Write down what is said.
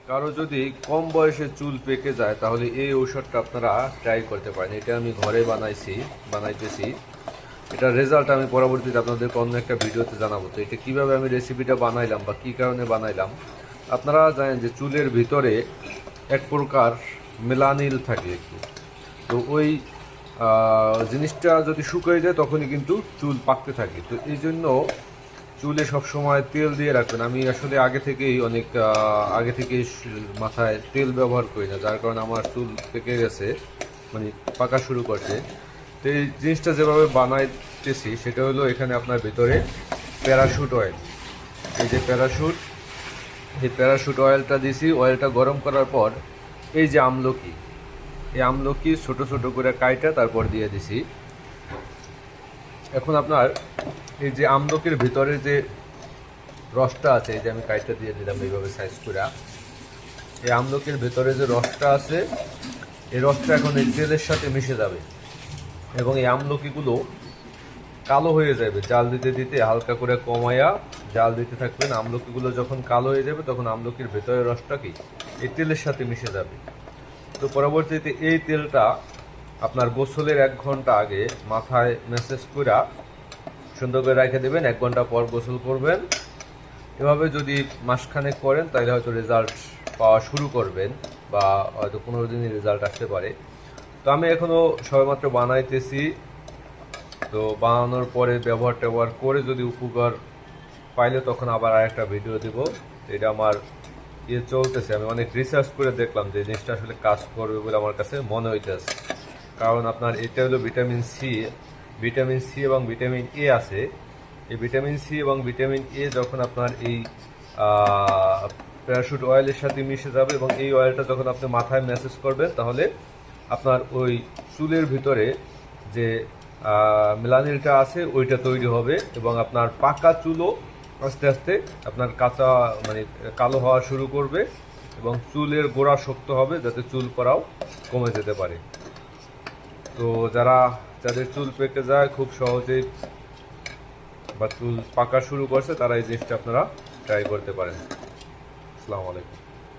কারো যদি কম বয়সে চুল পেকে যায় তাহলে এই ঔষধটা আপনারা ট্রাই করতে পারেন। এটা আমি ঘরে বানাইতেছি। এটার রেজাল্ট আমি পরবর্তীতে আপনাদেরকে অন্য একটা ভিডিওতে জানাবো। তো এটা কীভাবে আমি রেসিপিটা বানাইলাম বা কী কারণে বানাইলাম, আপনারা জানেন যে চুলের ভিতরে এক প্রকার মেলানিল থাকে একটু। তো ওই জিনিসটা যদি শুকিয়ে যায় তখনই কিন্তু চুল পাকতে থাকে। তো এই জন্য চুলে সবসময় তেল দিয়ে রাখবেন। আমি আসলে আগে থেকেই মাথায় তেল ব্যবহার করি না, যার কারণে আমার চুল পেকে গেছে, মানে পাকা শুরু করছে। তো এই জিনিসটা যেভাবে বানাইতেছি সেটা হলো, এখানে আপনার ভিতরে প্যারাশুট অয়েল, এই যে প্যারাশুট অয়েলটা দিছি। অয়েলটা গরম করার পর এই যে আমলকি ছোট ছোট করে কাইটা তারপর দিয়ে দিছি। এখন আপনার এই যে আমলকির ভিতরে যে রসটা আছে, এই যে আমি কাইটা দিয়ে দিলাম এইভাবে সাইজ করে, এই আমলকির ভিতরে যে রসটা আছে এই রসটা এখন এই তেলের সাথে মিশে যাবে এবং এই আমলকিগুলো কালো হয়ে যাবে। জাল দিতে দিতে হালকা করে কমায়া জাল দিতে থাকবেন। আমলকিগুলো যখন কালো হয়ে যাবে তখন আমলকির ভেতরের রসটা কি এই তেলের সাথে মিশে যাবে। তো পরবর্তীতে এই তেলটা আপনার গোসলের 1 ঘন্টা আগে মাথায় ম্যাসেজ করে সুন্দর করে রেখে দেবেন। 1 ঘন্টা পর গোসল করবেন। এভাবে যদি মাসখানেক করেন তাহলে হয়তো রেজাল্ট পাওয়া শুরু করবেন, বা হয়তো 15 দিনের রেজাল্ট আসতে পারে। তো আমি এখনও সবেমাত্র বানাইতেছি। তো বানানোর পরে ব্যবহার করে যদি উপকার পাইলে তখন আবার আরেকটা ভিডিও দিব। এটা আমার চলতেছে। আমি অনেক রিসার্চ করে দেখলাম যে জিনিসটা আসলে কাজ করবে বলে আমার কাছে মনে হইতেছে। কারণ আপনার এটা হলো ভিটামিন সি এবং ভিটামিন এ আছে। এই ভিটামিন সি এবং ভিটামিন এ যখন আপনার এই প্যারাশুট অয়েলের সাথে মিশে যাবে এবং এই অয়েলটা যখন আপনি মাথায় ম্যাসেজ করবেন তাহলে আপনার ওই চুলের ভিতরে যে মেলানিনটা আছে ওইটা তৈরি হবে এবং আপনার পাকা চুলও আস্তে আস্তে আপনার কালো হওয়া শুরু করবে এবং চুলের গোড়া শক্ত হবে, যাতে চুল পড়াও কমে যেতে পারে। তো যাদের চুল পেকে যায় খুব সহজেই বা চুল পাকা শুরু করছে, তারা এই জিনিসটা আপনারা ট্রাই করতে পারেন। আসসালামু আলাইকুম।